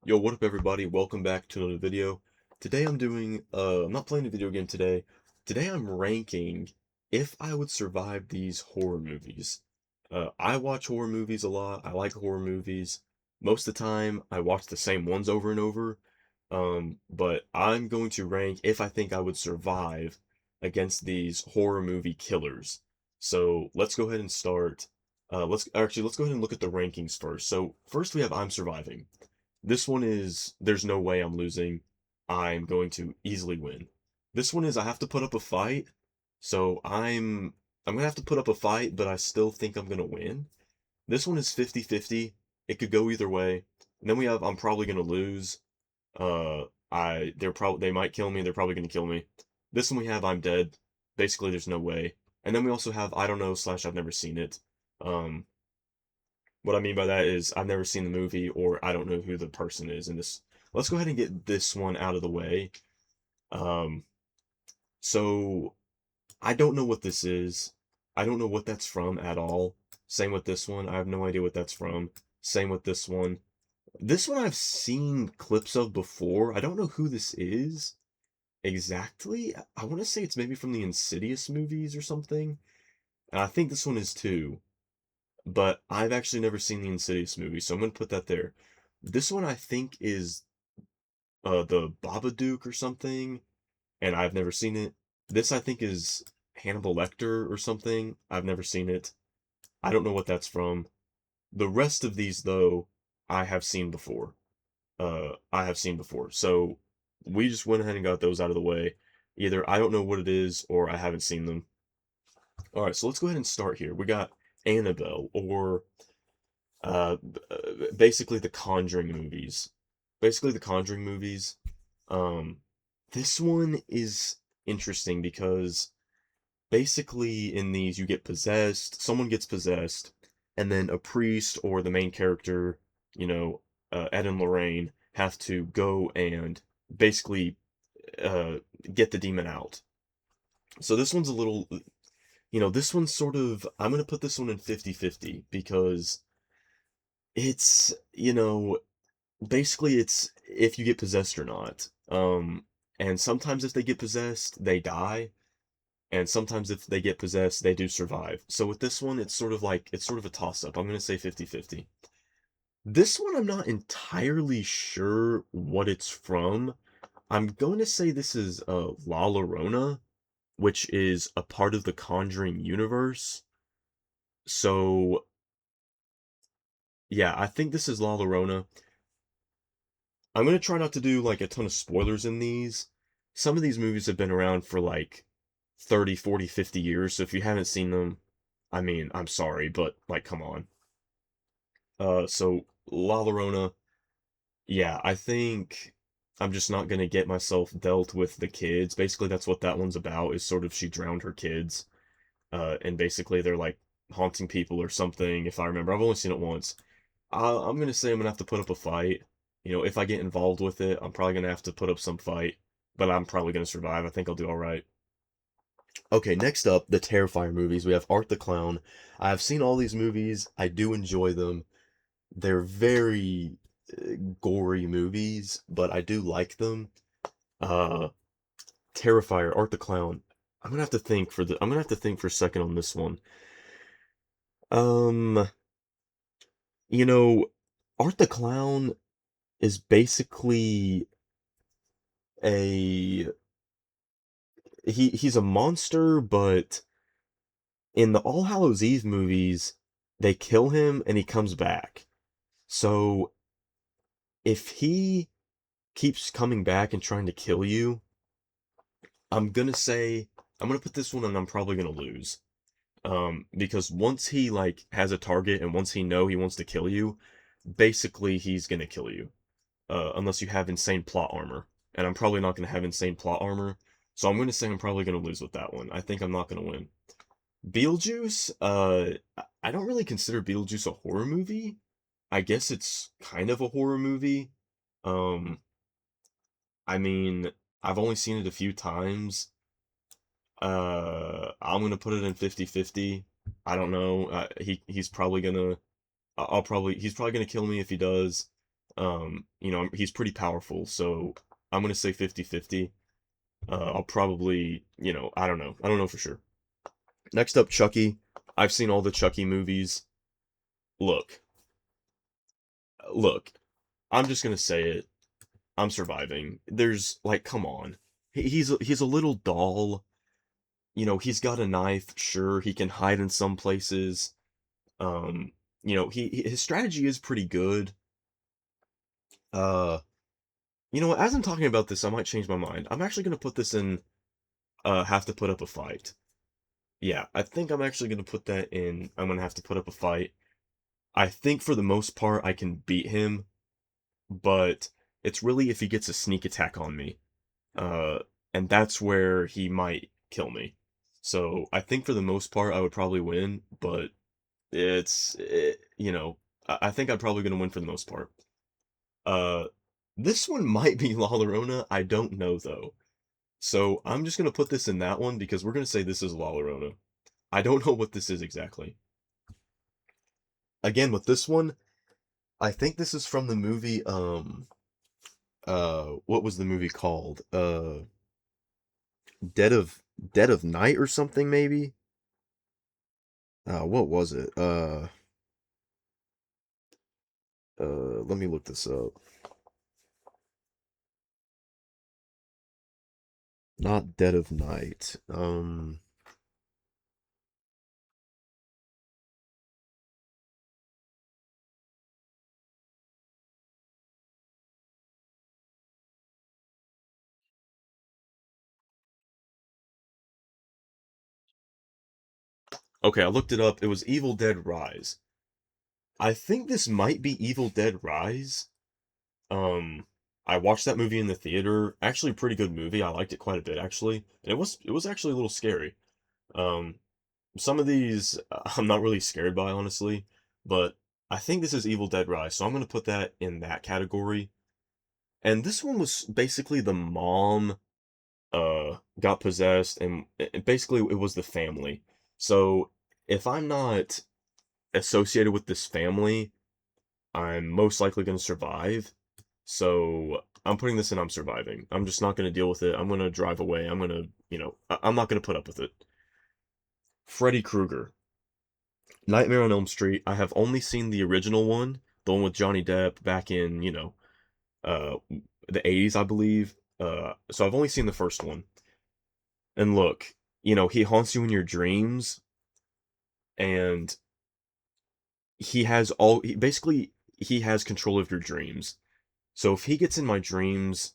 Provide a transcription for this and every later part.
Yo, what up everybody? Welcome back to another video. Today I'm not playing a video game today. Today I'm ranking if I would survive these horror movies. I watch horror movies a lot. I like horror movies. Most of the time I watch the same ones over and over. But I'm going to rank if I think I would survive against these horror movie killers. So let's go ahead and start. Let's go ahead and look at the rankings first. So first we have I'm surviving. This one is, there's no way I'm losing. I'm going to easily win. This one is, I have to put up a fight. So I'm gonna have to put up a fight, but I still think I'm gonna win. This one is 50-50. It could go either way. And then we have, I'm probably gonna lose. They might kill me. They're probably gonna kill me. This one we have, I'm dead. Basically, there's no way. And then we also have, I don't know slash I've never seen it. Um, what I mean by that is I've never seen the movie or I don't know who the person is in this. Let's go ahead and get this one out of the way. Um, so I don't know what this is. I don't know what that's from at all. Same with this one. I have no idea what that's from. Same with this one. This one I've seen clips of before. I don't know who this is exactly. I want to say it's maybe from the Insidious movies or something. And I think this one is too. But I've actually never seen the Insidious movie, so I'm gonna put that there. This one I think is the Babadook or something, and I've never seen it. This I think is Hannibal Lecter or something. I've never seen it. I don't know what that's from. The rest of these though, I have seen before. I have seen before. So we just went ahead and got those out of the way. Either I don't know what it is or I haven't seen them. All right, so let's go ahead and start here. We got Annabelle or basically the Conjuring movies. Basically the Conjuring movies. Um, this one is interesting because basically in these you get possessed, someone gets possessed, and then a priest or the main character, Ed and Lorraine have to go and basically uh, get the demon out. So this one's a little, this one's sort of, I'm going to put this one in 50-50 because it's, basically it's if you get possessed or not. And sometimes if they get possessed, they die, and sometimes if they get possessed, they do survive. So with this one, it's sort of a toss up. I'm going to say 50-50. This one I'm not entirely sure what it's from. I'm going to say this is La Llorona, which is a part of the Conjuring universe. So, yeah, I think this is La Llorona. I'm gonna try not to do like a ton of spoilers in these. Some of these movies have been around for like 30, 40, 50 years, so if you haven't seen them, I mean, I'm sorry, but like come on. So La Llorona, yeah, I think I'm just not gonna get myself dealt with the kids. Basically, that's what that one's about, is sort of she drowned her kids. And basically they're like haunting people or something, if I remember. I've only seen it once. I'm gonna say I'm gonna have to put up a fight. If I get involved with it, I'm probably gonna have to put up some fight, but I'm probably gonna survive. I think I'll do all right. Okay, next up, the Terrifier movies. We have Art the Clown. I've seen all these movies. I do enjoy them. They're very gory movies, but I do like them. Uh, Terrifier, Art the Clown. I'm gonna have to think for a second on this one. Um, you know, Art the Clown is basically a he's a monster, but in the All Hallows Eve movies, they kill him and he comes back. So if he keeps coming back and trying to kill you, I'm gonna put this one and I'm probably gonna lose. Because once he like has a target and once he wants to kill you, basically he's gonna kill you. Unless you have insane plot armor. And I'm probably not gonna have insane plot armor. So I'm gonna say I'm probably gonna lose with that one. I think I'm not gonna win. Beetlejuice, I don't really consider Beetlejuice a horror movie. I guess it's kind of a horror movie. Um, I mean, I've only seen it a few times. I'm gonna put it in 50-50. I don't know. He's probably gonna, he's probably gonna kill me if he does. He's pretty powerful, so I'm gonna say 50-50. I'll probably, I don't know. I don't know for sure. Next up, Chucky. I've seen all the Chucky movies. Look, look, I'm just gonna say it. I'm surviving. There's like, come on. He's a little doll. He's got a knife. Sure, he can hide in some places. His strategy is pretty good. Uh, what? As I'm talking about this, I might change my mind. I'm actually gonna put this in. Have to put up a fight. Yeah, I think I'm actually gonna put that in. I'm gonna have to put up a fight. I think for the most part I can beat him, but it's really if he gets a sneak attack on me. Uh, and that's where he might kill me. So I think for the most part I would probably win, but I think I'm probably gonna win for the most part. Uh, this one might be La Llorona. I don't know though. So I'm just gonna put this in that one because we're gonna say this is La Llorona. I don't know what this is exactly. Again, with this one, I think this is from the movie. What was the movie called? Dead of Dead of Night or something maybe. What was it? Let me look this up. Not Dead of Night. Okay, I looked it up. It was Evil Dead Rise. I think this might be Evil Dead Rise. Um, I watched that movie in the theater. Actually, a pretty good movie. I liked it quite a bit actually. And it was actually a little scary. Um, some of these I'm not really scared by honestly, but I think this is Evil Dead Rise, so I'm gonna put that in that category. And this one was basically the mom got possessed, and basically it was the family. So if I'm not associated with this family, I'm most likely gonna survive. So I'm putting this in I'm surviving. I'm just not gonna deal with it. I'm gonna drive away. I'm not gonna put up with it. Freddy Krueger. Nightmare on Elm Street. I have only seen the original one, the one with Johnny Depp back in, uh, the 80s, I believe. So I've only seen the first one. And look, he haunts you in your dreams, and basically he has control of your dreams. So if he gets in my dreams,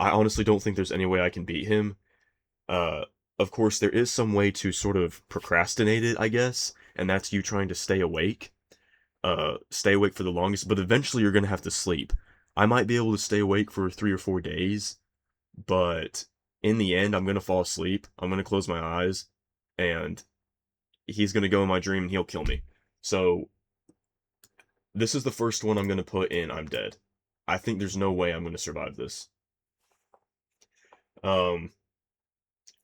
I honestly don't think there's any way I can beat him. Uh, of course, there is some way to sort of procrastinate it, I guess, and that's you trying to stay awake for the longest, but eventually you're gonna have to sleep. I might be able to stay awake for 3 or 4 days, but in the end, I'm gonna fall asleep. I'm gonna close my eyes, and he's gonna go in my dream and he'll kill me. So this is the first one I'm gonna put in. I'm dead. I think there's no way I'm gonna survive this. Um,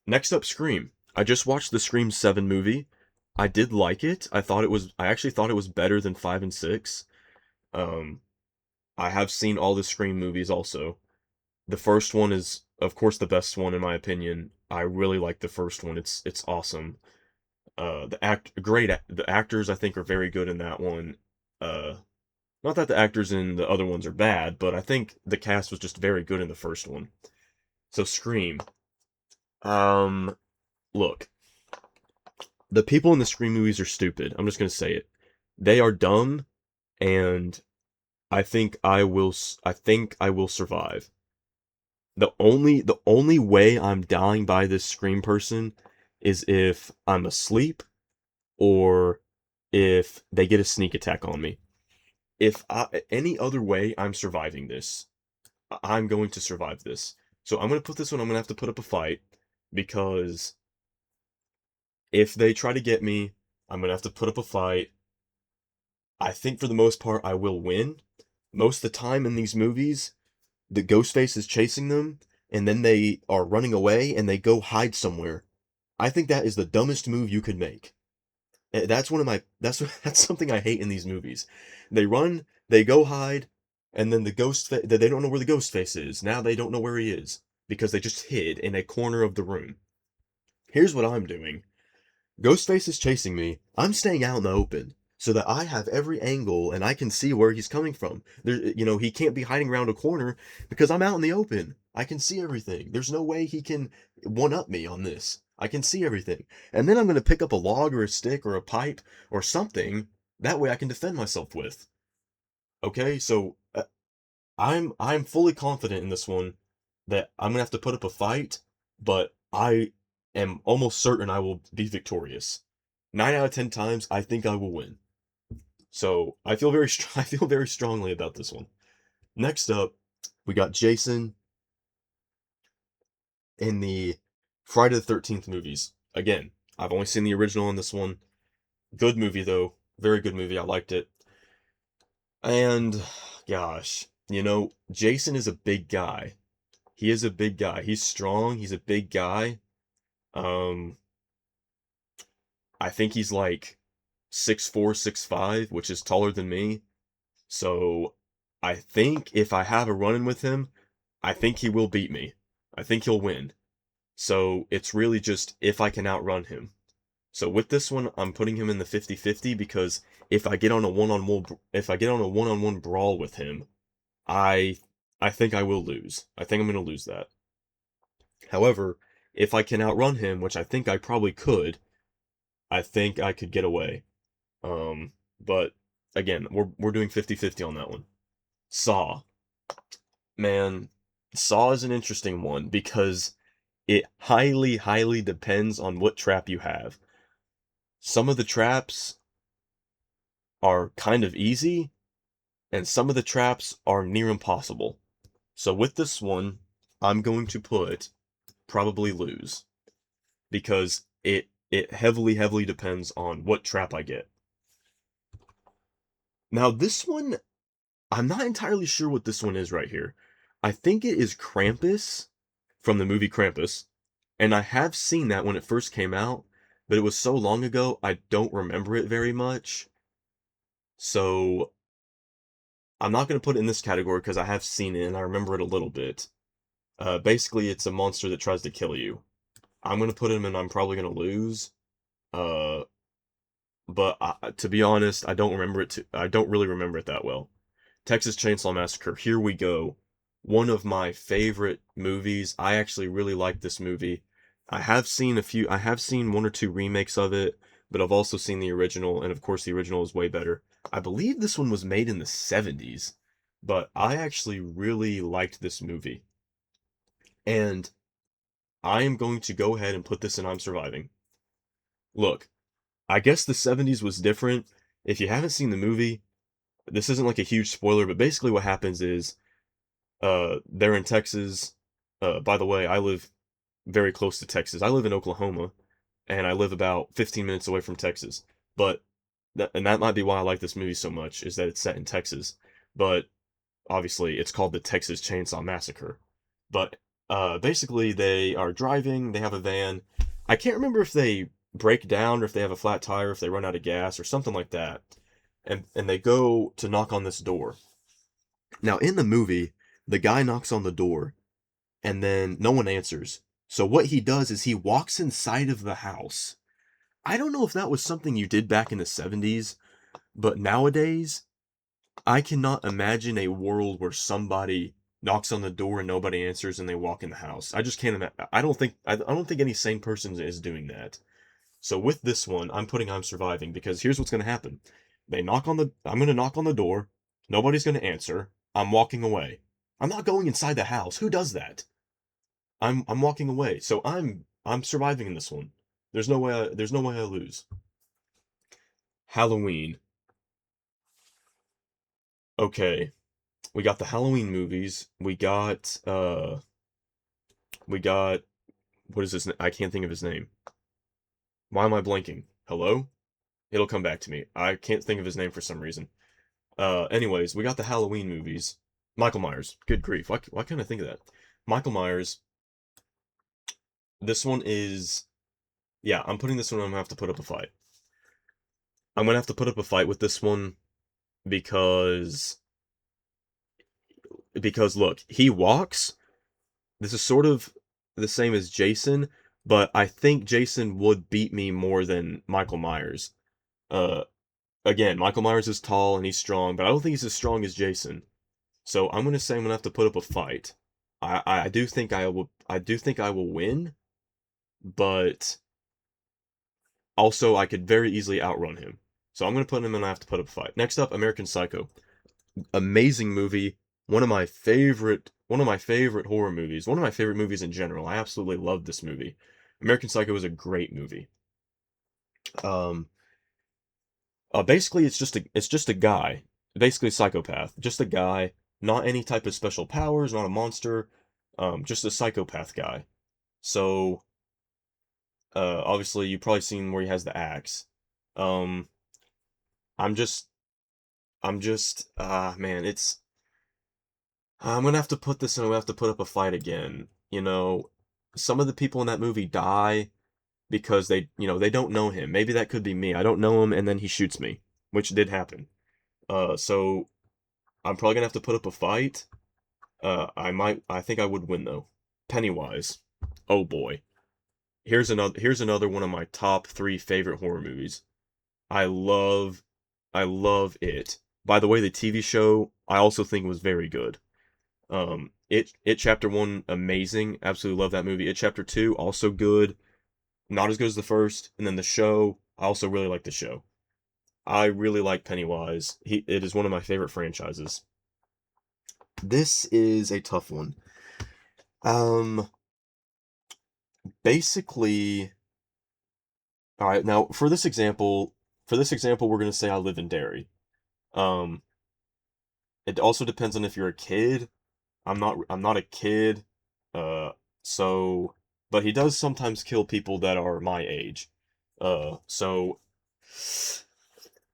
Next up, Scream. I just watched the Scream 7 movie. I did like it. I actually thought it was better than 5 and 6. Um, I have seen all the Scream movies also. The first one is, of course, the best one in my opinion. I really like the first one. It's awesome. The actors I think are very good in that one. Uh, Not that the actors in the other ones are bad, but I think the cast was just very good in the first one. So Scream. Um, Look, the people in the Scream movies are stupid. I'm just gonna say it. They are dumb, and I think I will survive. The only way I'm dying by this Scream person is if I'm asleep or if they get a sneak attack on me. Any other way, I'm surviving this. I'm going to survive this. So I'm gonna put this one. I'm gonna have to put up a fight because if they try to get me, I'm gonna have to put up a fight. I think for the most part, I will win. Most of the time in these movies, the Ghostface is chasing them, and then they are running away and they go hide somewhere. I think that is the dumbest move you could make. That's one of my that's that's something I hate in these movies. They run, they go hide, And then the ghost face, they don't know where the ghost face is. Now they don't know where he is because they just hid in a corner of the room. Here's what I'm doing. Ghostface is chasing me. I'm staying out in the open so that I have every angle and I can see where he's coming from. He can't be hiding around a corner because I'm out in the open. I can see everything. There's no way he can one up me on this. I can see everything. And then I'm going to pick up a log or a stick or a pipe or something. That way I can defend myself with. Okay, so I'm fully confident in this one that I'm gonna have to put up a fight, but I am almost certain I will be victorious. 9 out of 10 times, I think I will win. So I feel very strongly about this one. Next up, we got Jason in the Friday the 13th movies. Again, I've only seen the original in this one. Good movie though, very good movie. I liked it. And gosh, Jason is a big guy. He is a big guy. He's strong. He's a big guy. Um, I think he's like 6'4", 6'5", which is taller than me. So I think if I have a run-in with him, I think he will beat me. I think he'll win. So it's really just if I can outrun him. So with this one, I'm putting him in the 50-50 because if I get on a one-on-one brawl with him, I I think I will lose. I think I'm going to lose that. However, if I can outrun him, which I think I probably could, I think I could get away. But again, we're doing 50-50 on that one. Saw. Man, Saw is an interesting one because it highly, highly depends on what trap you have. Some of the traps are kind of easy, and some of the traps are near impossible. So with this one, I'm going to put probably lose because it heavily, heavily depends on what trap I get. Now this one, I'm not entirely sure what this one is right here. I think it is Krampus from the movie Krampus, and I have seen that when it first came out, but it was so long ago I don't remember it very much. So I'm not going to put it in this category because I have seen it and I remember it a little bit. Basically, it's a monster that tries to kill you. I'm going to put him in I'm probably going to lose. Uh, but to be honest, I don't really remember it that well. Texas Chainsaw Massacre, here we go. One of my favorite movies. I actually really like this movie. I have seen one or two remakes of it, but I've also seen the original, and of course the original is way better. I believe this one was made in the 70s, but I actually really liked this movie. And I am going to go ahead and put this in I'm Surviving. Look, I guess the 70s was different. If you haven't seen the movie, this isn't like a huge spoiler, but basically what happens is they're in Texas. By the way, I live very close to Texas. I live in Oklahoma, and I live about 15 minutes away from Texas. But that might be why I like this movie so much, is that it's set in Texas. But obviously, it's called the Texas Chainsaw Massacre. But basically, they are driving. They have a van. I can't remember if they break down or if they have a flat tire, if they run out of gas or something like that. And they go to knock on this door. Now, in the movie, the guy knocks on the door and then no one answers. So what he does is he walks inside of the house. I don't know if that was something you did back in the 70s, but nowadays, I cannot imagine a world where somebody knocks on the door and nobody answers and they walk in the house. I just can't imagine. I don't think any sane person is doing that. So with this one, I'm putting I'm Surviving because here's what's going to happen. I'm going to knock on the door. Nobody's going to answer. I'm walking away. I'm not going inside the house. Who does that? I'm walking away. So I'm surviving in this one. There's no way I lose. Halloween. Okay. We got the Halloween movies. We got what is his I can't think of his name. Why am I blanking? Hello? It'll come back to me. I can't think of his name for some reason. Anyways, we got the Halloween movies. Michael Myers. Good grief. Why can't I think of that? Michael Myers. This one is, yeah, I'm putting this one, I'm gonna have to put up a fight. I'm gonna have to put up a fight with this one because because look, he walks. This is sort of the same as Jason, but I think Jason would beat me more than Michael Myers. Uh, Again, Michael Myers is tall and he's strong, but I don't think he's as strong as Jason. So I'm gonna say I'm gonna have to put up a fight. I do think I will win, but also I could very easily outrun him. So I'm gonna put him and I have to put up a fight. Next up, American Psycho. Amazing movie. One of my favorite horror movies. One of my favorite movies in general. I absolutely love this movie. American Psycho is a great movie. Um, Basically it's just a guy, basically a psychopath, just a guy, not any type of special powers, not a monster, just a psychopath guy. So, obviously you've probably seen where he has the axe. Um, I'm just, man, I'm gonna have to put this and I'm gonna have to put up a fight again. Some of the people in that movie die because they don't know him. Maybe that could be me. I don't know him and then he shoots me, which did happen. So I'm probably gonna have to put up a fight. I think I would win though. Pennywise. Oh boy. Here's another one of my top three favorite horror movies. I love, I love it. By the way, the TV show I also think was very good. It Chapter One amazing. Absolutely love that movie. It Chapter Two also good. Not as good as the first. And then the show, I also really like the show. I really like Pennywise. It is one of my favorite franchises. This is a tough one. Um, Basically, all right. Now for this example, we're gonna say I live in Derry. Um, it also depends on if you're a kid. I'm not a kid. Uh, so, but he does sometimes kill people that are my age. So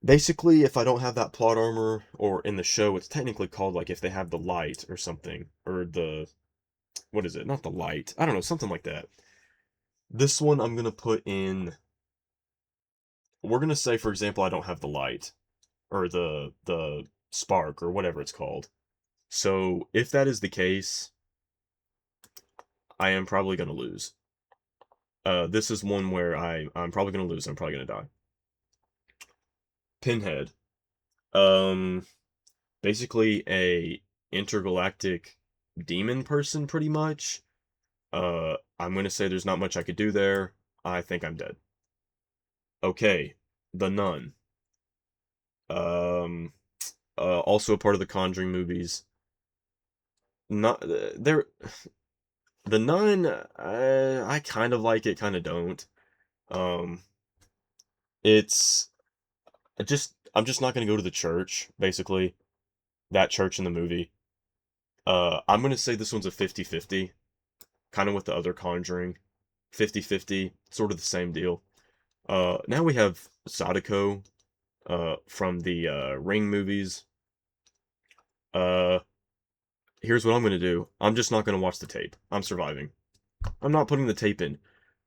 basically, if I don't have that plot armor, or in the show, it's technically called like if they have the light or something, or what is it? Not the light. I don't know, something like that. This one I'm gonna put in. We're gonna say, for example, I don't have the light or the spark or whatever it's called. So if that is the case, I am probably gonna lose. This is one where I'm probably gonna lose. I'm probably gonna die. Pinhead. Um, Basically a intergalactic demon person, pretty much. I'm gonna say there's not much I could do there. I think I'm dead. Okay, The Nun. Um, Also a part of the Conjuring movies. Not there. The Nun. I kind of like it, kind of don't. Um, it's I'm just not gonna go to the church. Basically, that church in the movie. I'm gonna say this one's a 50-50, kind of with the other Conjuring. 50-50, sort of the same deal. Now we have Sadako, from the Ring movies. Uh, Here's what I'm gonna do. I'm just not gonna watch the tape. I'm surviving. I'm not putting the tape in.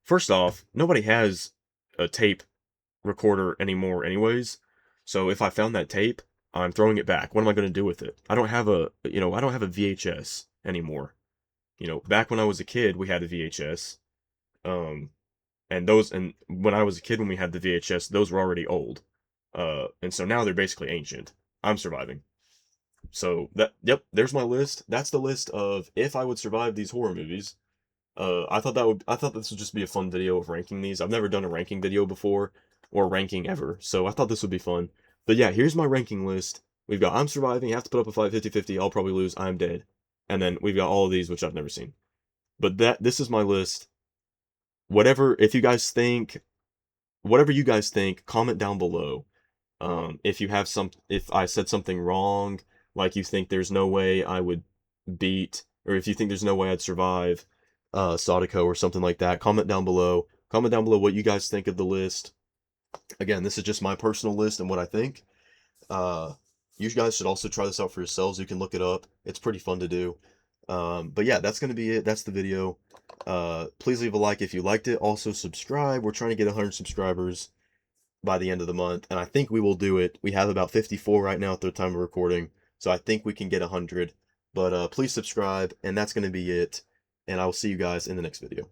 First off, nobody has a tape recorder anymore anyways. So if I found that tape, I'm throwing it back. What am I going to do with it? I don't have a VHS anymore. Back when I was a kid, we had a VHS. Um and when I was a kid when we had the VHS, those were already old. And so now they're basically ancient. I'm surviving. So yep, there's my list. That's the list of if I would survive these horror movies. I thought this would just be a fun video of ranking these. I've never done a ranking video before, or ranking ever, so I thought this would be fun. But yeah, here's my ranking list. We've got I'm surviving, you have to put up a fight 50-50, I'll probably lose, I'm dead. And then we've got all of these which I've never seen. But this is my list. Whatever if you guys think Whatever you guys think, comment down below. If I said something wrong, like you think there's no way I would beat, or if you think there's no way I'd survive Sadako or something like that, comment down below. Comment down below what you guys think of the list. Again, this is just my personal list and what I think. Uh, you guys should also try this out for yourselves. You can look it up. It's pretty fun to do. But yeah, that's gonna be it. That's the video. Please leave a like if you liked it. Also subscribe. We're trying to get 100 subscribers by the end of the month, and I think we will do it. We have about 54 right now at the time of recording, so I think we can get 100. But please subscribe, and that's going to be it. And I will see you guys in the next video.